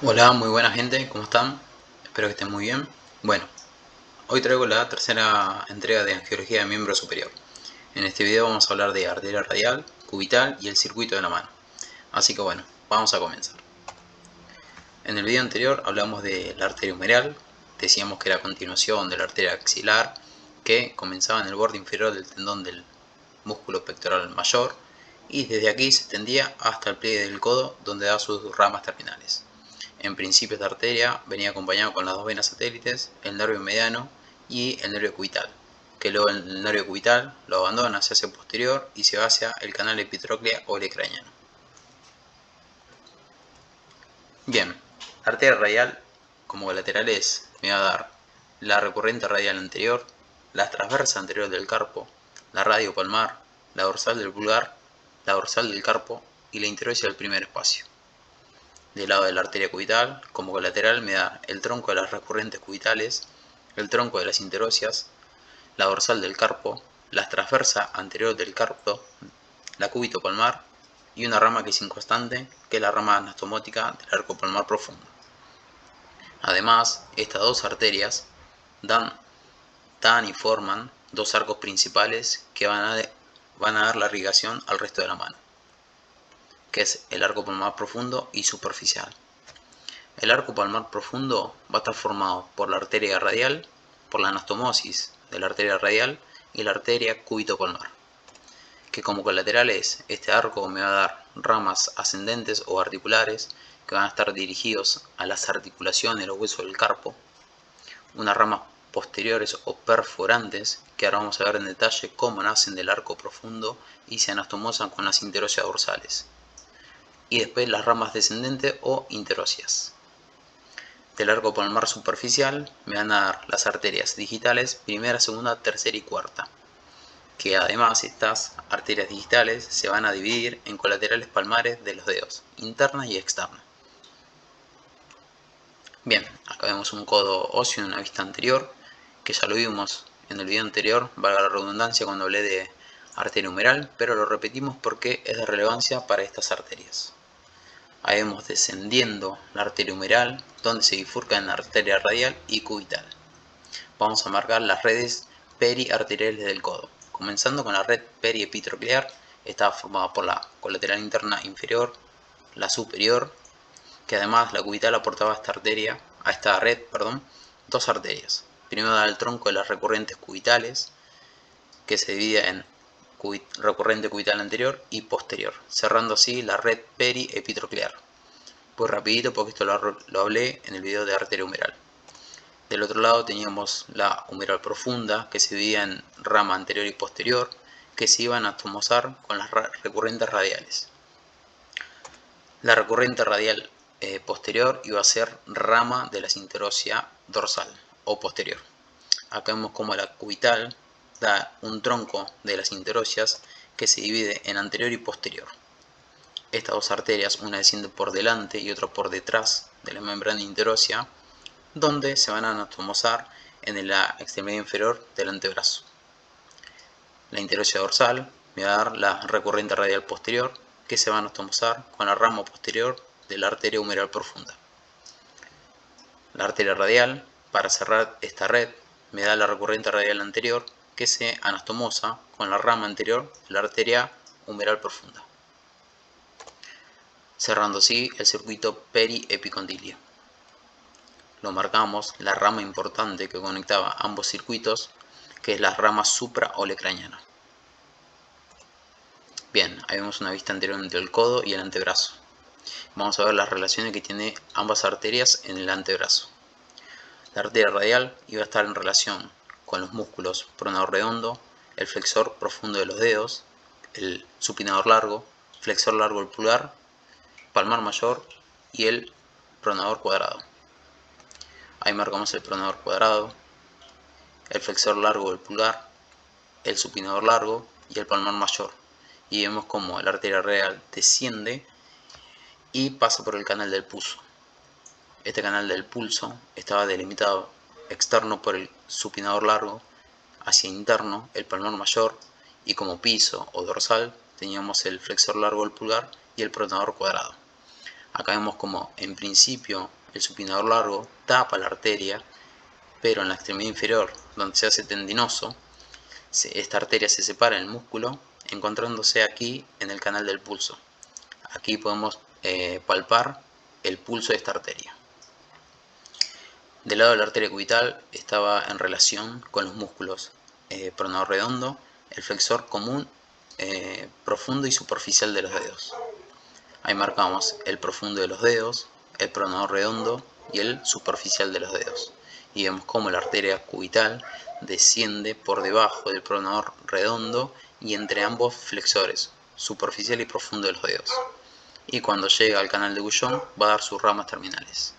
Hola, muy buena gente, ¿cómo están? Espero que estén muy bien. Bueno, hoy traigo la tercera entrega de angiología de miembro superior. En este video vamos a hablar de arteria radial, cubital y el circuito de la mano. Así que bueno, vamos a comenzar. En el video anterior hablamos de la arteria humeral, decíamos que era a continuación de la arteria axilar, que comenzaba en el borde inferior del tendón del músculo pectoral mayor y desde aquí se extendía hasta el pliegue del codo donde da sus ramas terminales. En principio esta arteria venía acompañada con las dos venas satélites, el nervio mediano y el nervio cubital, que luego el nervio cubital lo abandona, se hace posterior y se va hacia el canal epitróclea o olecraniano. Bien, la arteria radial como colaterales me va a dar la recurrente radial anterior, la transversa anterior del carpo, la radio palmar, la dorsal del pulgar, la dorsal del carpo y la interosia del primer espacio. Del lado de la arteria cubital, como colateral me da el tronco de las recurrentes cubitales, el tronco de las interosias, la dorsal del carpo, la transversa anterior del carpo, la cúbito palmar y una rama que es inconstante, que es la rama anastomótica del arco palmar profundo. Además, estas dos arterias dan y forman dos arcos principales que van a dar la irrigación al resto de la mano, que es el arco palmar profundo y superficial. El arco palmar profundo va a estar formado por la arteria radial, por la anastomosis de la arteria radial y la arteria cúbito-palmar, que como colaterales este arco me va a dar ramas ascendentes o articulares que van a estar dirigidos a las articulaciones de los huesos del carpo, unas ramas posteriores o perforantes que ahora vamos a ver en detalle cómo nacen del arco profundo y se anastomosan con las interosias dorsales, y después las ramas descendentes o interosias. Del arco palmar superficial me van a dar las arterias digitales primera, segunda, tercera y cuarta, que además estas arterias digitales se van a dividir en colaterales palmares de los dedos, interna y externa. Bien, acá vemos un codo óseo en una vista anterior, que ya lo vimos en el video anterior, valga la redundancia cuando hablé de arteria humeral, pero lo repetimos porque es de relevancia para estas arterias. Ahí vemos descendiendo la arteria humeral, donde se bifurca en la arteria radial y cubital. Vamos a marcar las redes periarteriales del codo. Comenzando con la red periepitroclear, está formada por la colateral interna inferior, la superior, que además la cubital aportaba a esta red, dos arterias. Primero da el tronco de las recurrentes cubitales, que se divide en recurrente cubital anterior y posterior, cerrando así la red periepitroclear. Pues rapidito porque esto lo hablé en el video de arteria humeral. Del otro lado teníamos la humeral profunda, que se dividía en rama anterior y posterior, que se iban a anastomosar con las recurrentes radiales. La recurrente radial posterior iba a ser rama de la sinterosia dorsal o posterior. Acá vemos como la cubital da un tronco de las interosias que se divide en anterior y posterior. Estas dos arterias, una desciende por delante y otra por detrás de la membrana interosia, donde se van a anatomosar en la extremidad inferior del antebrazo. La interosia dorsal me va a dar la recurrente radial posterior, que se va a anatomosar con la rama posterior de la arteria humeral profunda. La arteria radial, para cerrar esta red, me da la recurrente radial anterior, que se anastomosa con la rama anterior de la arteria humeral profunda, cerrando así el circuito periepicondilio. Lo marcamos, la rama importante que conectaba ambos circuitos, que es la rama supraolecraniana. Bien, ahí vemos una vista anterior entre el codo y el antebrazo. Vamos a ver las relaciones que tiene ambas arterias en el antebrazo. La arteria radial iba a estar en relación con los músculos pronador redondo, el flexor profundo de los dedos, el supinador largo, flexor largo del pulgar, palmar mayor y el pronador cuadrado. Ahí marcamos el pronador cuadrado, el flexor largo del pulgar, el supinador largo y el palmar mayor. Y vemos como la arteria radial desciende y pasa por el canal del pulso. Este canal del pulso estaba delimitado externo por el supinador largo, hacia interno el palmar mayor, y como piso o dorsal teníamos el flexor largo del pulgar y el pronador cuadrado. Acá vemos como en principio el supinador largo tapa la arteria, pero en la extremidad inferior, donde se hace tendinoso, esta arteria se separa del músculo, encontrándose aquí en el canal del pulso. Aquí podemos palpar el pulso de esta arteria. Del lado de la arteria cubital estaba en relación con los músculos pronador redondo, el flexor común, profundo y superficial de los dedos. Ahí marcamos el profundo de los dedos, el pronador redondo y el superficial de los dedos. Y vemos cómo la arteria cubital desciende por debajo del pronador redondo y entre ambos flexores, superficial y profundo de los dedos. Y cuando llega al canal de Bouchon va a dar sus ramas terminales.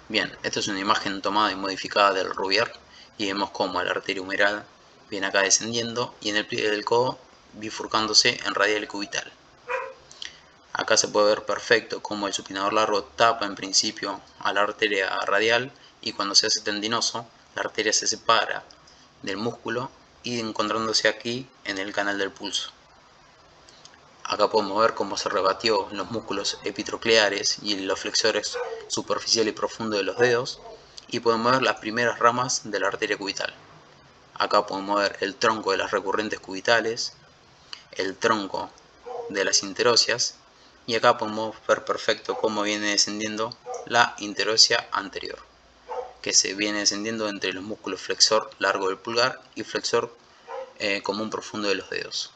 Bien, esta es una imagen tomada y modificada del Rouvier y vemos cómo la arteria humeral viene acá descendiendo y en el pliegue del codo bifurcándose en radial y cubital. Acá se puede ver perfecto cómo el supinador largo tapa en principio a la arteria radial y cuando se hace tendinoso la arteria se separa del músculo y encontrándose aquí en el canal del pulso. Acá podemos ver cómo se rebatió los músculos epitrocleares y los flexores superficial y profundo de los dedos y podemos ver las primeras ramas de la arteria cubital. Acá podemos ver el tronco de las recurrentes cubitales, el tronco de las interóseas y acá podemos ver perfecto cómo viene descendiendo la interósea anterior, que se viene descendiendo entre los músculos flexor largo del pulgar y flexor común profundo de los dedos.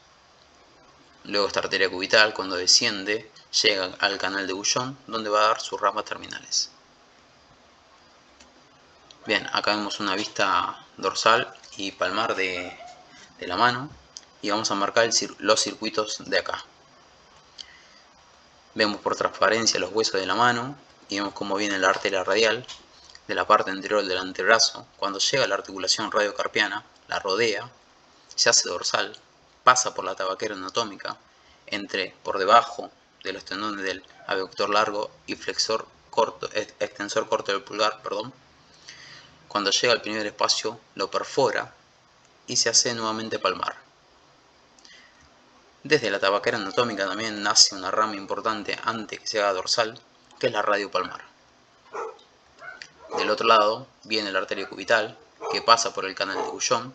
Luego esta arteria cubital, cuando desciende, llega al canal de Bouchon, donde va a dar sus ramas terminales. Bien, acá vemos una vista dorsal y palmar de la mano y vamos a marcar los circuitos de acá. Vemos por transparencia los huesos de la mano y vemos cómo viene la arteria radial de la parte anterior del antebrazo. Cuando llega a la articulación radiocarpiana, la rodea, se hace dorsal, pasa por la tabaquera anatómica, por debajo de los tendones del abductor largo y extensor corto del pulgar, Cuando llega al primer espacio, lo perfora y se hace nuevamente palmar. Desde la tabaquera anatómica también nace una rama importante antes que se haga dorsal, que es la radiopalmar. Del otro lado viene la arteria cubital, que pasa por el canal de Bouchon,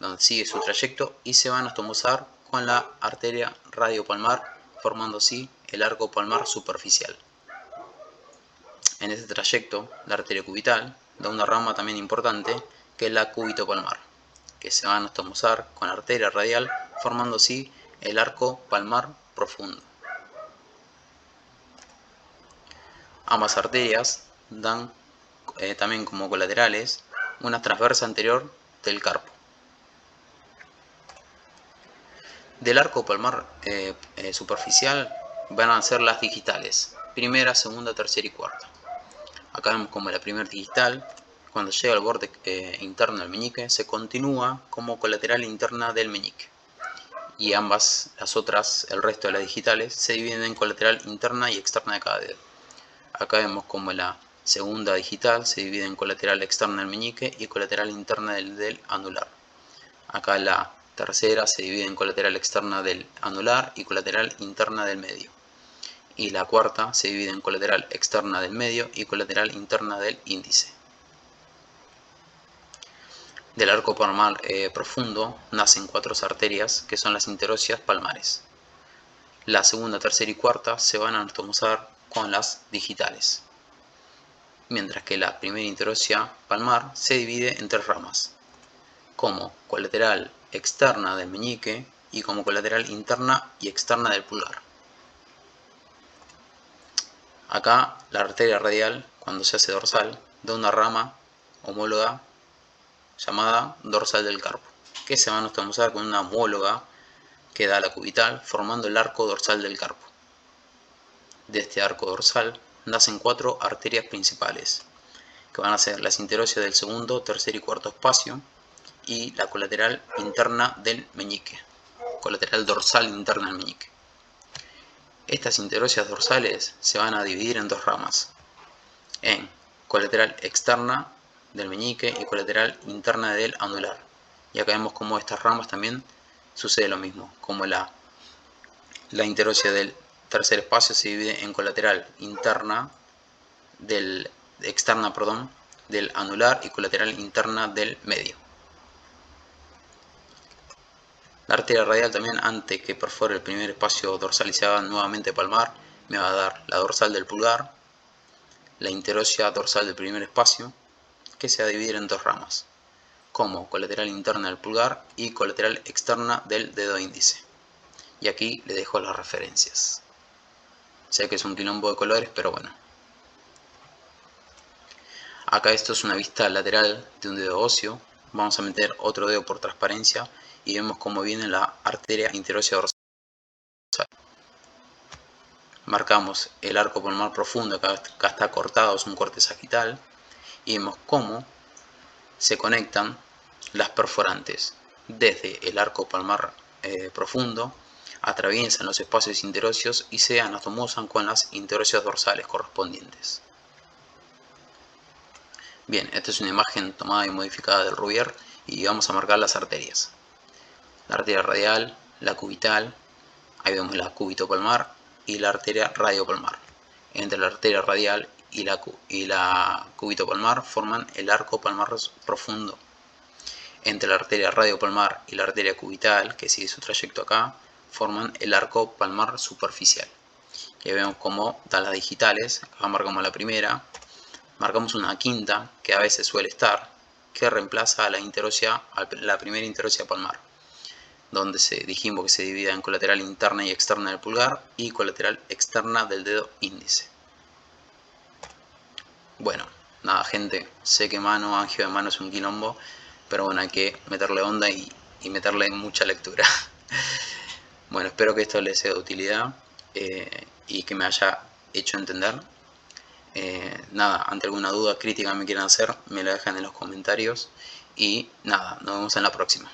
donde sigue su trayecto y se va a anastomosar con la arteria radiopalmar, formando así el arco palmar superficial. En este trayecto, la arteria cubital da una rama también importante, que es la cúbito-palmar, que se va a anastomosar con la arteria radial, formando así el arco palmar profundo. Ambas arterias dan también como colaterales una transversa anterior del carpo. Del arco palmar superficial van a ser las digitales, primera, segunda, tercera y cuarta. Acá vemos como la primera digital, cuando llega al borde interno del meñique, se continúa como colateral interna del meñique. Y ambas, el resto de las digitales, se dividen en colateral interna y externa de cada dedo. Acá vemos como la segunda digital se divide en colateral externa del meñique y colateral interna del anular. Acá la tercera se divide en colateral externa del anular y colateral interna del medio. Y la cuarta se divide en colateral externa del medio y colateral interna del índice. Del arco palmar profundo nacen 4 arterias que son las interóseas palmares. La segunda, tercera y cuarta se van a anatomosar con las digitales, mientras que la primera interósea palmar se divide en 3 ramas, como colateral externa del meñique y como colateral interna y externa del pulgar. Acá la arteria radial, cuando se hace dorsal, da una rama homóloga llamada dorsal del carpo, que se va a anastomosar con una homóloga que da la cubital, formando el arco dorsal del carpo. De este arco dorsal nacen 4 arterias principales, que van a ser las interóseas del segundo, tercer y cuarto espacio y la colateral interna del meñique, colateral dorsal interna del meñique. Estas interóseas dorsales se van a dividir en 2 ramas, en colateral externa del meñique y colateral interna del anular. Y acá vemos cómo estas ramas también sucede lo mismo, como la interósea del tercer espacio se divide en colateral externa del anular y colateral interna del medio. La arteria radial también, antes que perfore el primer espacio dorsal y se haga nuevamente palmar, me va a dar la dorsal del pulgar, la interósea dorsal del primer espacio, que se va a dividir en dos ramas, como colateral interna del pulgar y colateral externa del dedo índice. Y aquí le dejo las referencias. Sé que es un quilombo de colores, pero bueno. Acá esto es una vista lateral de un dedo óseo. Vamos a meter otro dedo por transparencia y vemos cómo viene la arteria interósea dorsal. Marcamos el arco palmar profundo, acá está cortado, es un corte sagital, y vemos cómo se conectan las perforantes desde el arco palmar profundo, atraviesan los espacios interóseos y se anastomosan con las interóseas dorsales correspondientes. Bien, esta es una imagen tomada y modificada del Rouvier y vamos a marcar las arterias. La arteria radial, la cubital, ahí vemos la cúbito-palmar y la arteria radiopalmar. Entre la arteria radial y la cúbito-palmar forman el arco palmar profundo. Entre la arteria radiopalmar y la arteria cubital, que sigue su trayecto acá, forman el arco palmar superficial. Ya vemos cómo dan las digitales. Acá marcamos la primera. Marcamos una quinta, que a veces suele estar, que reemplaza a la primera interósea palmar, donde dijimos que se divide en colateral interna y externa del pulgar y colateral externa del dedo índice. Bueno, nada gente, sé que angio de mano es un quilombo, pero bueno, hay que meterle onda y meterle mucha lectura. Bueno, espero que esto les sea de utilidad y que me haya hecho entender. Nada, ante alguna duda, crítica me quieran hacer, me la dejan en los comentarios y nada, nos vemos en la próxima.